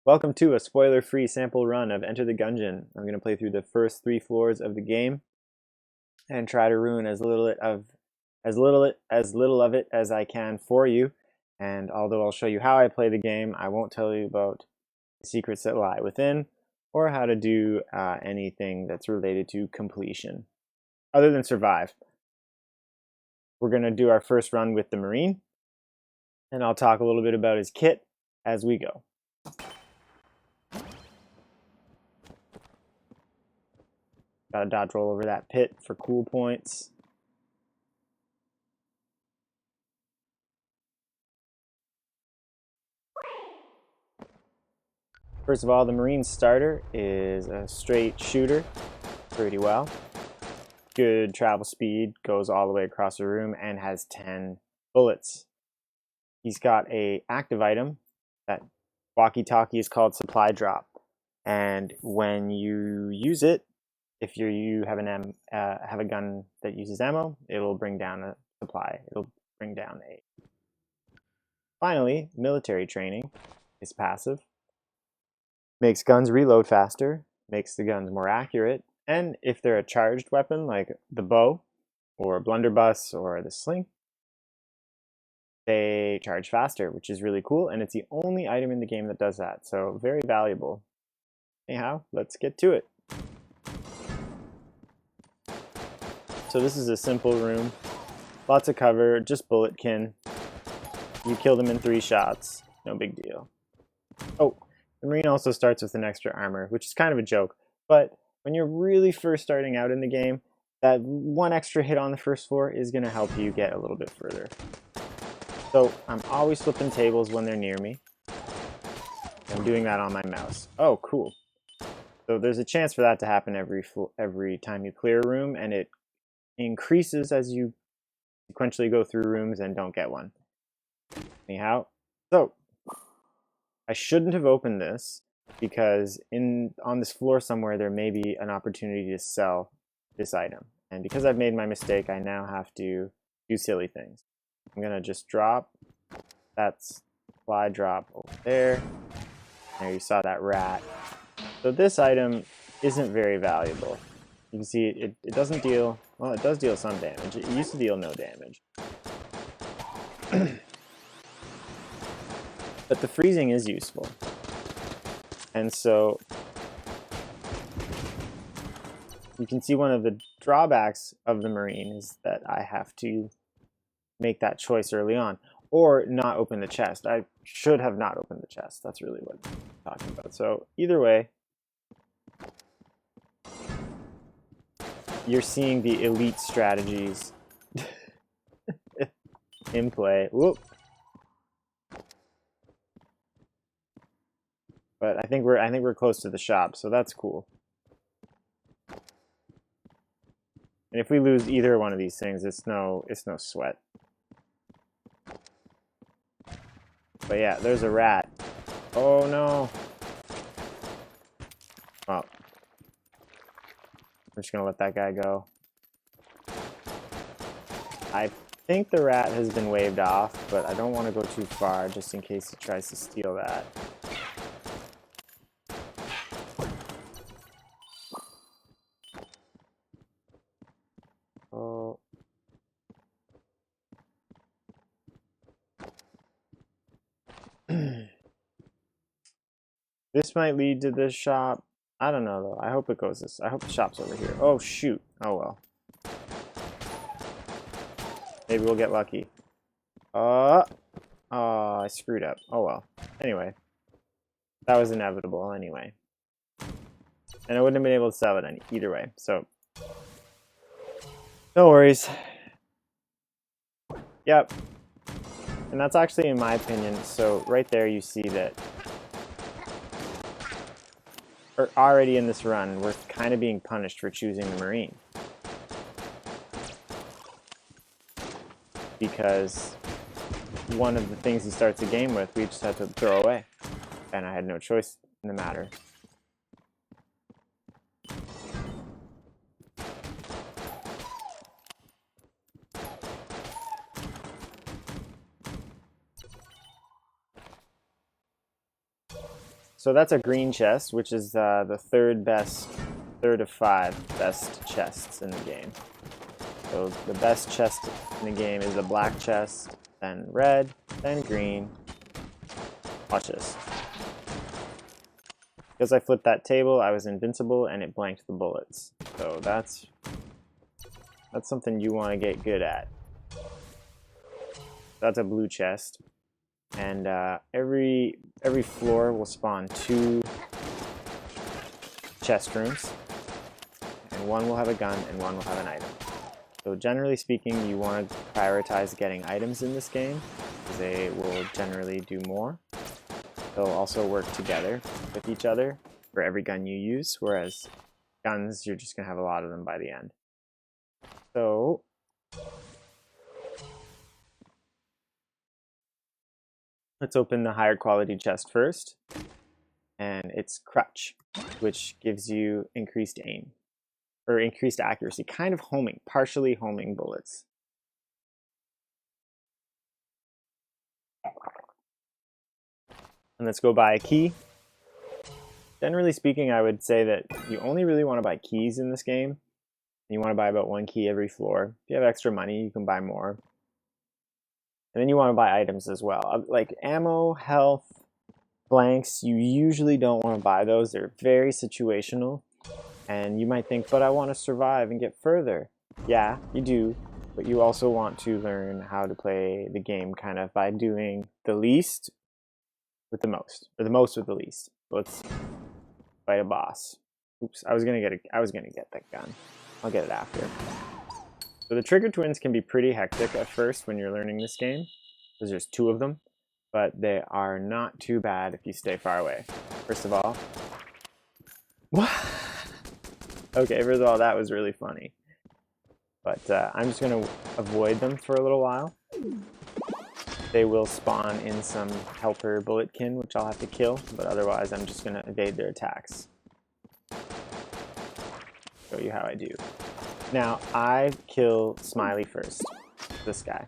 Welcome to a spoiler-free sample run of Enter the Gungeon. I'm going to play through the first 3 floors of the game and try to ruin as little of it as I can for you. And although I'll show you how I play the game, I won't tell you about the secrets that lie within or how to do anything that's related to completion, other than survive. We're going to do our first run with the Marine, and I'll talk a little bit about his kit as we go. Got to dodge roll over that pit for cool points. First of all, the Marine starter is a straight shooter, pretty well. Good travel speed, goes all the way across the room, and has 10 bullets. He's got a active item. That walkie-talkie is called Supply Drop, and when you use it, if you have a gun that uses ammo, it'll bring down a supply. It'll bring down a. Finally, military training is passive. Makes guns reload faster, makes the guns more accurate, and if they're a charged weapon like the bow or blunderbuss or the sling, they charge faster, which is really cool, and it's the only item in the game that does that, so very valuable. Anyhow, let's get to it. So this is a simple room, lots of cover, just bulletkin. You kill them in 3 shots, no big deal. Oh, the Marine also starts with an extra armor, which is kind of a joke, but when you're really first starting out in the game, that 1 extra hit on the first floor is going to help you get a little bit further. So I'm always flipping tables when they're near me. I'm doing that on my mouse. Oh, cool. So there's a chance for that to happen every time you clear a room, and it increases as you sequentially go through rooms and don't get one. Anyhow, so I shouldn't have opened this because on this floor somewhere there may be an opportunity to sell this item. And because I've made my mistake, I now have to do silly things. I'm going to just drop. That's supply drop over there. There, you saw that rat. So this item isn't very valuable. You can see it doesn't deal, well, it does deal some damage. It used to deal no damage. But the freezing is useful. And so you can see one of the drawbacks of the Marine is that I have to make that choice early on, or not open the chest. I should have not opened the chest. That's really what I'm talking about. So either way, you're seeing the elite strategies in play. Whoop. But I think we're close to the shop, so that's cool. And if we lose either one of these things, it's no sweat. But yeah, there's a rat. Oh no. Well, I'm just gonna let that guy go. I think the rat has been waved off, but I don't want to go too far just in case he tries to steal that. Oh. This might lead to this shop. I don't know though. I hope it goes this. I hope the shop's over here. Oh shoot. Oh well. Maybe we'll get lucky. Oh, I screwed up. Oh well. Anyway. That was inevitable anyway. And I wouldn't have been able to sell it either way. So no worries. Yep. And that's actually in my opinion. So right there you see that already in this run, we're kind of being punished for choosing the Marine. Because one of the things he starts the game with, we just had to throw away. And I had no choice in the matter. So that's a green chest, which is the third of 5 best chests in the game. So the best chest in the game is the black chest, then red, then green. Watch this. Because I flipped that table, I was invincible and it blanked the bullets. So that's something you want to get good at. That's a blue chest. And every floor will spawn 2 chest rooms. And one will have a gun and one will have an item. So generally speaking, you want to prioritize getting items in this game, because they will generally do more. They'll also work together with each other for every gun you use, whereas guns, you're just going to have a lot of them by the end. So let's open the higher quality chest first, and it's Crutch, which gives you increased aim, or increased accuracy, kind of homing, partially homing bullets. And let's go buy a key. Generally speaking, I would say that you only really want to buy keys in this game. You want to buy about 1 key every floor. If you have extra money, you can buy more. And then you want to buy items as well. Like ammo, health, blanks, you usually don't want to buy those. They're very situational. And you might think, but I want to survive and get further. Yeah, you do. But you also want to learn how to play the game kind of by doing the least with the most, or the most with the least. Let's fight a boss. Oops, I was gonna get that gun. I'll get it after. So the Trigger Twins can be pretty hectic at first when you're learning this game, because there's 2 of them, but they are not too bad if you stay far away. First of all, okay, first of all, that was really funny. But I'm just gonna avoid them for a little while. They will spawn in some helper bulletkin, which I'll have to kill, but otherwise I'm just gonna evade their attacks. Show you how I do. Now, I kill Smiley first, this guy.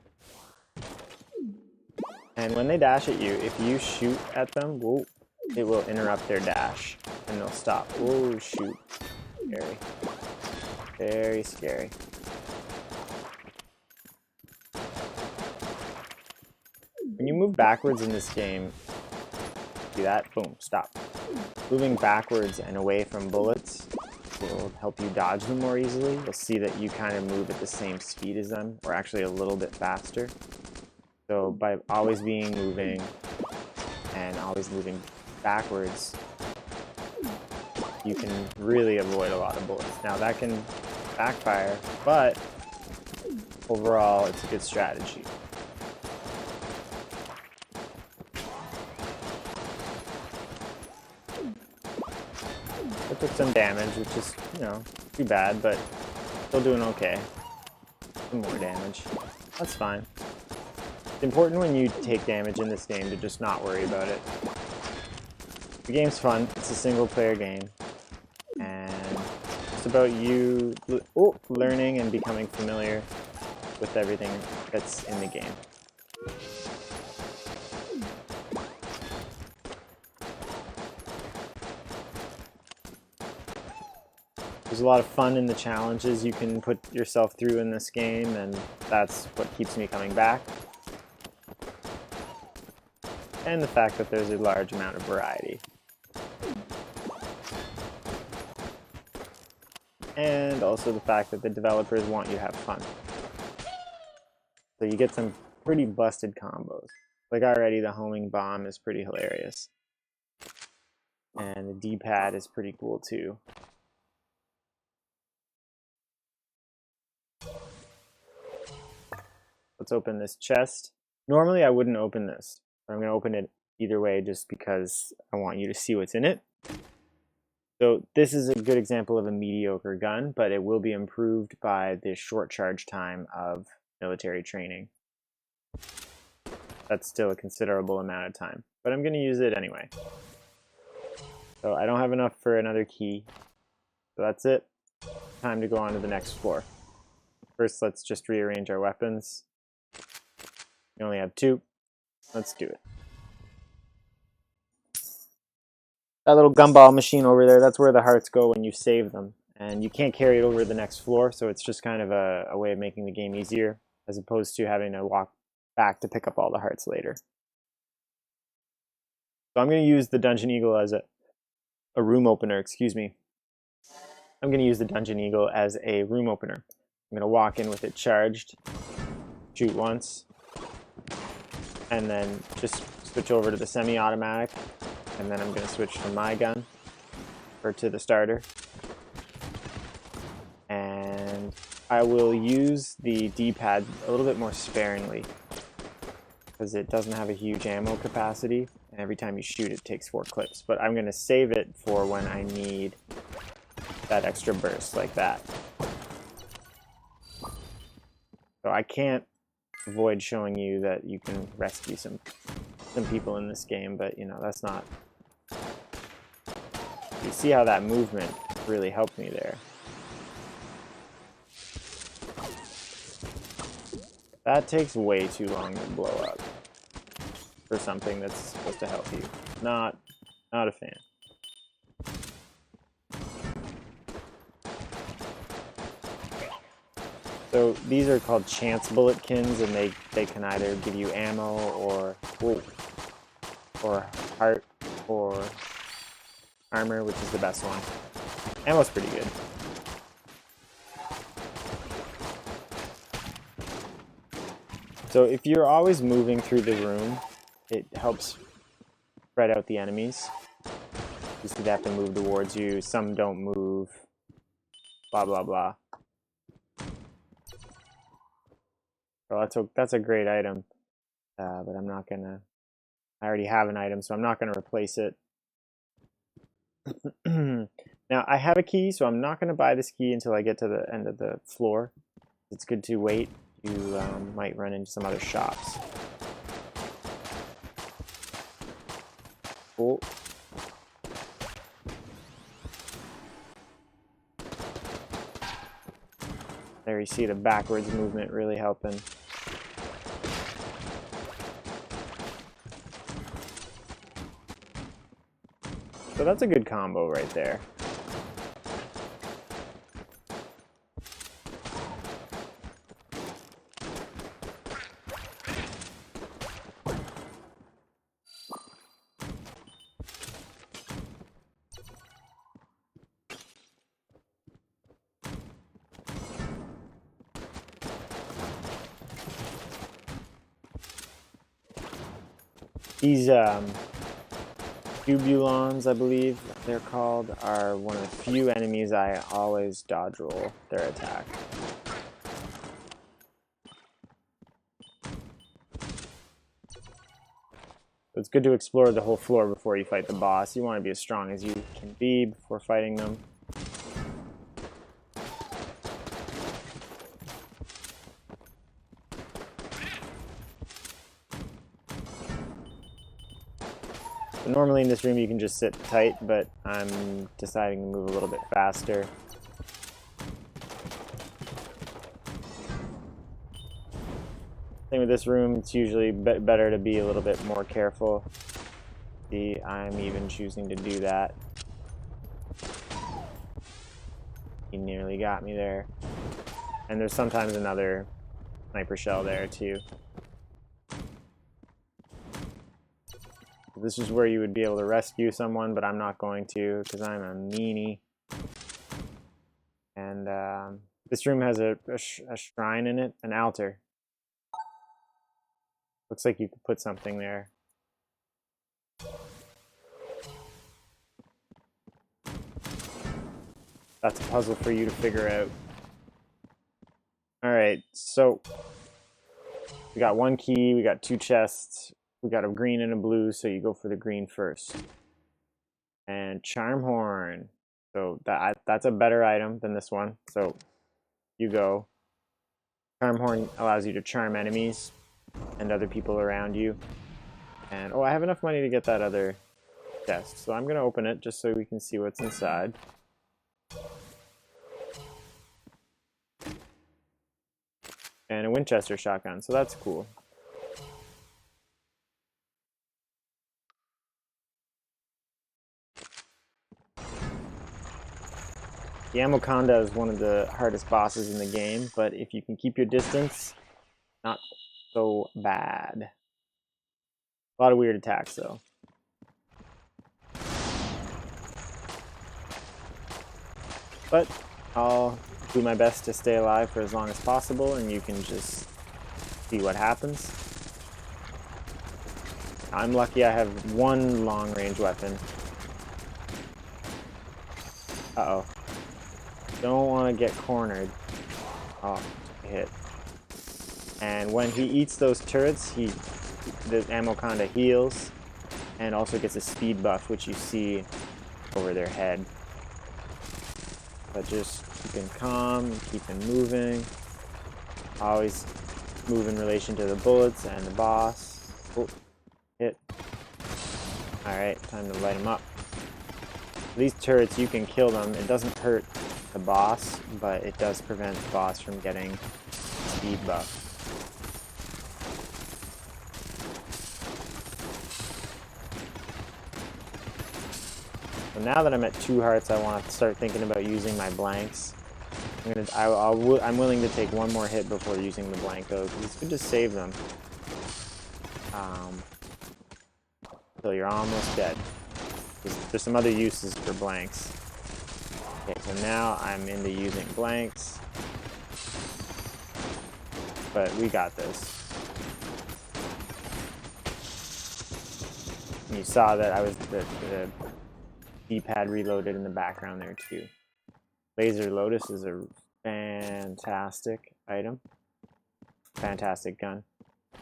And when they dash at you, if you shoot at them, whoa, it will interrupt their dash, and they'll stop. Oh, shoot. Scary. Very scary. When you move backwards in this game, see that? Boom, stop. Moving backwards and away from bullets will help you dodge them more easily. You'll see that you kind of move at the same speed as them, or actually a little bit faster. So by always being moving and always moving backwards, you can really avoid a lot of bullets. Now that can backfire, but overall it's a good strategy. I took some damage, which is, you know, too bad, but still doing okay. Some more damage. That's fine. It's important when you take damage in this game to just not worry about it. The game's fun. It's a single-player game. And it's about you learning and becoming familiar with everything that's in the game. There's a lot of fun in the challenges you can put yourself through in this game, and that's what keeps me coming back. And the fact that there's a large amount of variety. And also the fact that the developers want you to have fun. So you get some pretty busted combos. Like already the homing bomb is pretty hilarious. And the D-pad is pretty cool too. Let's open this chest. Normally I wouldn't open this, but I'm going to open it either way just because I want you to see what's in it. So this is a good example of a mediocre gun, but it will be improved by the short charge time of military training. That's still a considerable amount of time, but I'm going to use it anyway. So I don't have enough for another key, so that's it. Time to go on to the next floor. First, let's just rearrange our weapons. We only have 2. Let's do it. that little gumball machine over there, that's where the hearts go when you save them. And you can't carry it over to the next floor, so it's just kind of a way of making the game easier, as opposed to having to walk back to pick up all the hearts later. So I'm going to use the Dungeon Eagle as a room opener, excuse me. I'm going to use the Dungeon Eagle as a room opener. I'm going to walk in with it charged, shoot once, and then just switch over to the semi-automatic, and then I'm going to switch from my gun, or to the starter. And I will use the D-pad a little bit more sparingly, because it doesn't have a huge ammo capacity, and every time you shoot it takes 4 clips. But I'm going to save it for when I need that extra burst like that. So I can't avoid showing you that you can rescue some people in this game, but you know, that's not... You see how that movement really helped me there. That takes way too long to blow up for something that's supposed to help you. Not a fan. So these are called chance bulletkins, and they can either give you ammo or heart or armor, which is the best one. Ammo's pretty good. So if you're always moving through the room, it helps spread out the enemies. You see they have to move towards you, some don't move, blah blah blah. So that's a great item, but I'm not gonna... I already have an item, so I'm not gonna replace it. Now I have a key, so I'm not gonna buy this key until I get to the end of the floor. It's good to wait. You might run into some other shops. Cool. There you see the backwards movement really helping. So that's a good combo right there. These Cubulons, I believe they're called, are one of the few enemies I always dodge roll their attack. It's good to explore the whole floor before you fight the boss. You want to be as strong as you can be before fighting them. So normally in this room you can just sit tight, but I'm deciding to move a little bit faster. Same with this room, it's usually better to be a little bit more careful. See, I'm even choosing to do that. He nearly got me there. And there's sometimes another sniper shell there too. This is where you would be able to rescue someone, but I'm not going to because I'm a meanie. And this room has a shrine in it, an altar. Looks like you could put something there. That's a puzzle for you to figure out. Alright, so we got 1 key, we got 2 chests, we got a green and a blue, so you go for the green first. And Charm Horn. So that's a better item than this one. So you go. Charm Horn allows you to charm enemies and other people around you. And oh, I have enough money to get that other chest, so I'm gonna open it just so we can see what's inside. And a Winchester shotgun, so that's cool. The Amoconda is one of the hardest bosses in the game, but if you can keep your distance, not so bad. A lot of weird attacks, though. But I'll do my best to stay alive for as long as possible, and you can just see what happens. I'm lucky I have one long-range weapon. Uh-oh. Don't want to get cornered. Oh, hit. And when he eats those turrets, the Amoconda heals and also gets a speed buff, which you see over their head. But just keep him calm and keep him moving. Always move in relation to the bullets and the boss. Oh, hit. Alright, time to light him up. These turrets, you can kill them. It doesn't hurt the boss, but it does prevent the boss from getting speed buff. So now that I'm at 2 hearts, I want to start thinking about using my blanks. I'm willing to take one more hit before using the Blanco, because it's good to save them. Until you're almost dead. There's some other uses for blanks. Okay, so now I'm into using blanks. But we got this. And you saw that I was the D-pad reloaded in the background there too. Laser Lotus is a fantastic item. Fantastic gun.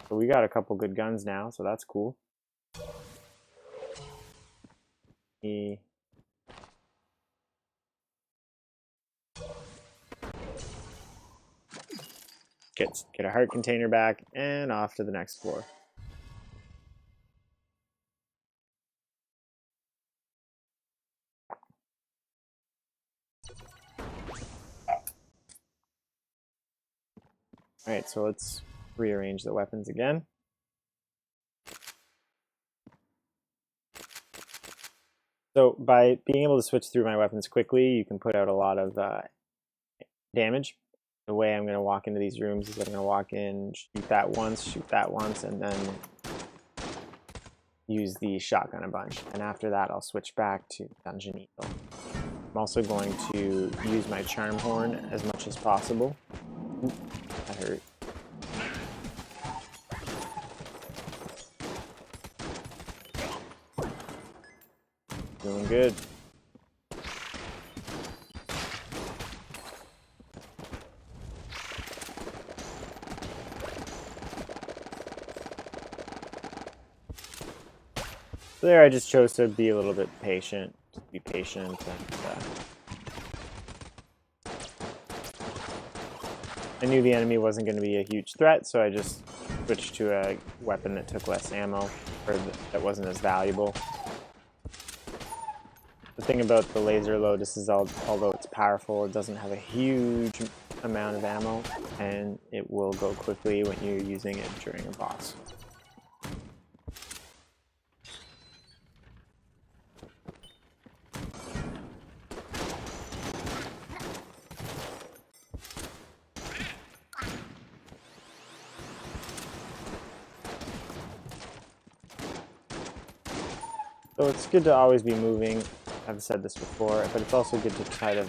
So we got a couple good guns now, so that's cool. Get a heart container back and off to the next floor. Alright, so let's rearrange the weapons again. So by being able to switch through my weapons quickly, you can put out a lot of damage. The way I'm going to walk into these rooms is I'm going to walk in, shoot that once, and then use the shotgun a bunch. And after that, I'll switch back to Dungeon Eagle. I'm also going to use my Charm Horn as much as possible. Ooh, that hurt. Doing good. So there I just chose to be a little bit patient, and I knew the enemy wasn't going to be a huge threat, so I just switched to a weapon that took less ammo, or that wasn't as valuable. The thing about the Laser Lotus is although it's powerful, it doesn't have a huge amount of ammo, and it will go quickly when you're using it during a boss. So it's good to always be moving. I've said this before, but it's also good to try to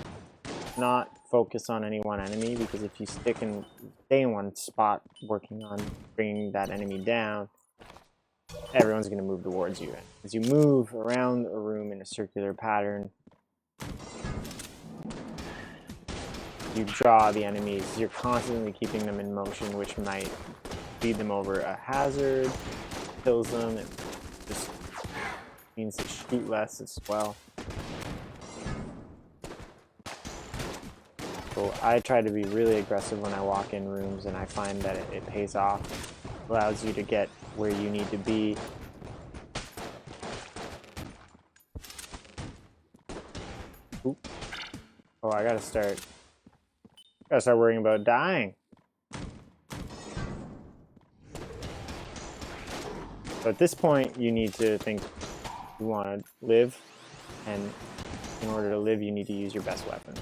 not focus on any one enemy, because if you stay in one spot working on bringing that enemy down, everyone's going to move towards you. As you move around a room in a circular pattern, you draw the enemies. You're constantly keeping them in motion, which might lead them over a hazard, kills them, and just means they shoot less as well. So I try to be really aggressive when I walk in rooms, and I find that it pays off. It allows you to get where you need to be. Oop. Oh, I gotta start worrying about dying. So at this point, you need to think you want to live, and in order to live, you need to use your best weapons.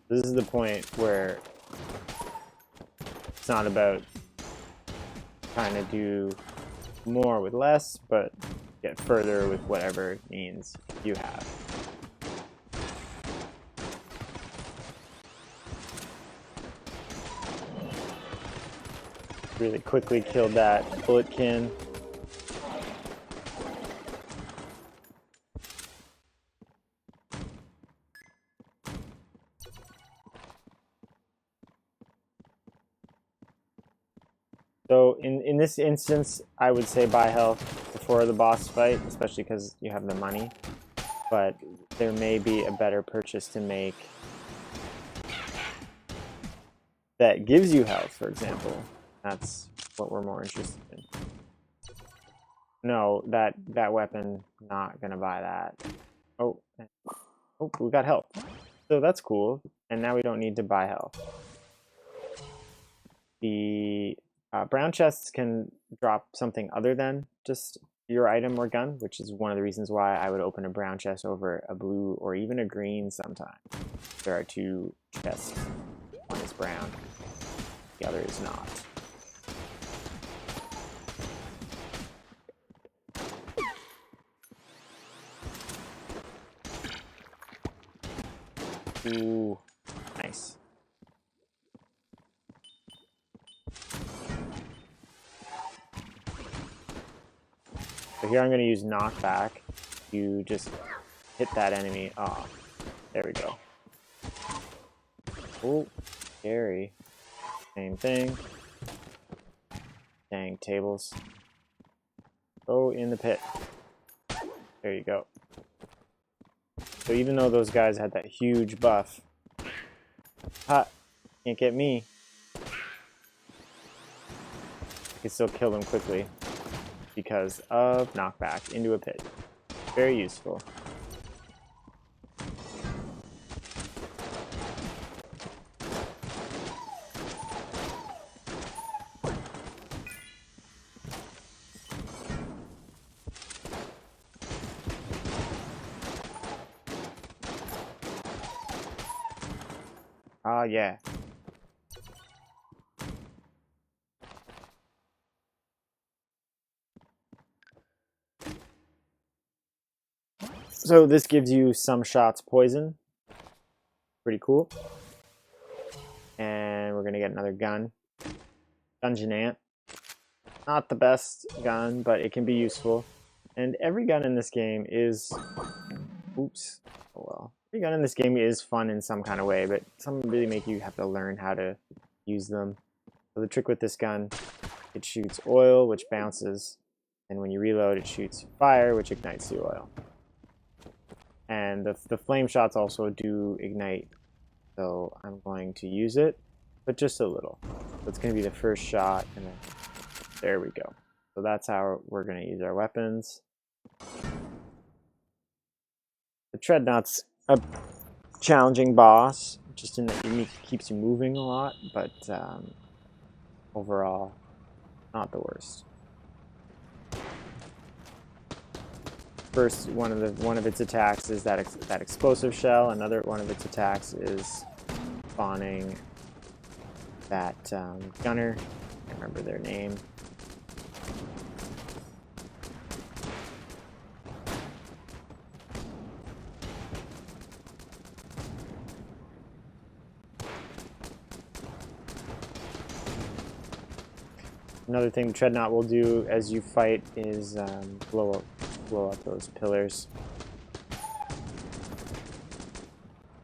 This is the point where it's not about trying to do more with less, but get further with whatever means you have. Really quickly killed that bulletkin. So in this instance, I would say buy health before the boss fight, especially because you have the money. But there may be a better purchase to make that gives you health, for example. That's what we're more interested in. No, that weapon, not gonna buy that. Oh, we got health. So that's cool. And now we don't need to buy health. The brown chests can drop something other than just your item or gun, which is one of the reasons why I would open a brown chest over a blue or even a green sometimes. There are two chests. One is brown, the other is not. Ooh, nice. So here I'm going to use knockback. You just hit that enemy. Oh, there we go. Oh, scary. Same thing. Dang, tables. Go in the pit. There you go. So even though those guys had that huge buff, can't get me. I can still kill them quickly because of knockback into a pit. Very useful. Ah, yeah. So this gives you some shots poison. Pretty cool. And we're gonna get another gun. Dungeon Ant. Not the best gun, but it can be useful. And every gun in this game is... Oops. Oh well. Every gun in this game is fun in some kind of way, but some really make you have to learn how to use them. So the trick with this gun, it shoots oil, which bounces. And when you reload, it shoots fire, which ignites the oil. And the flame shots also do ignite. So I'm going to use it, but just a little. So it's going to be the first shot, and then there we go. So that's how we're going to use our weapons. The Treadnought's a challenging boss, just in that it keeps you moving a lot, but overall, not the worst. First, one of its attacks is that explosive shell. Another one of its attacks is spawning that gunner. I can't remember their name. Another thing Treadnought will do as you fight is blow up those pillars.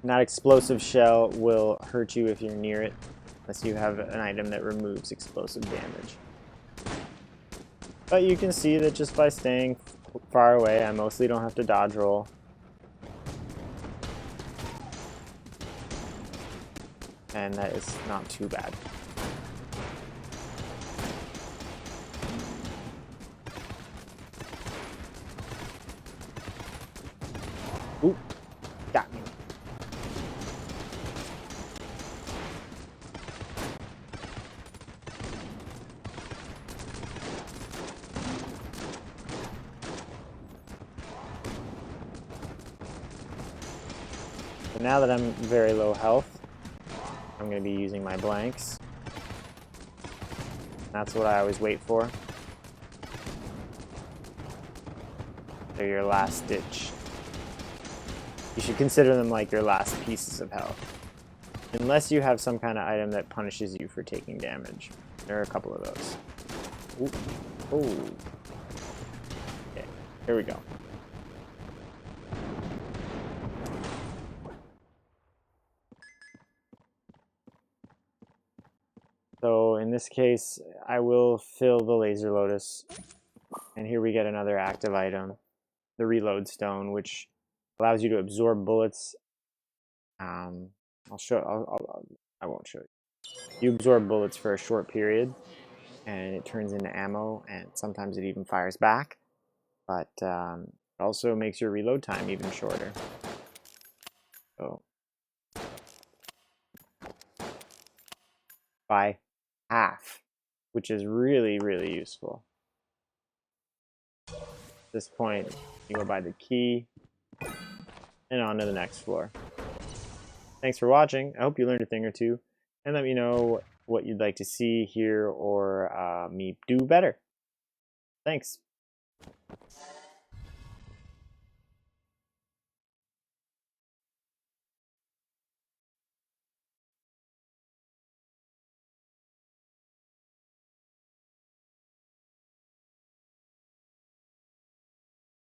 And that explosive shell will hurt you if you're near it, unless you have an item that removes explosive damage. But you can see that just by staying far away, I mostly don't have to dodge roll. And that is not too bad. Ooh, got me. So now that I'm very low health, I'm going to be using my blanks. That's what I always wait for. They're your last ditch. You should consider them like your last pieces of health. Unless you have some kind of item that punishes you for taking damage. There are a couple of those. Ooh. Ooh. Okay, here we go. So in this case, I will fill the Laser Lotus. And here we get another active item, the Reload Stone, which allows you to absorb bullets. I'll show. I won't show you. You absorb bullets for a short period, and it turns into ammo, and sometimes it even fires back. But it also makes your reload time even shorter. So by half, which is really, really useful. At this point, you go by the key and on to the next floor. Thanks for watching. I hope you learned a thing or two, and let me know what you'd like to see, hear, or me do better. Thanks.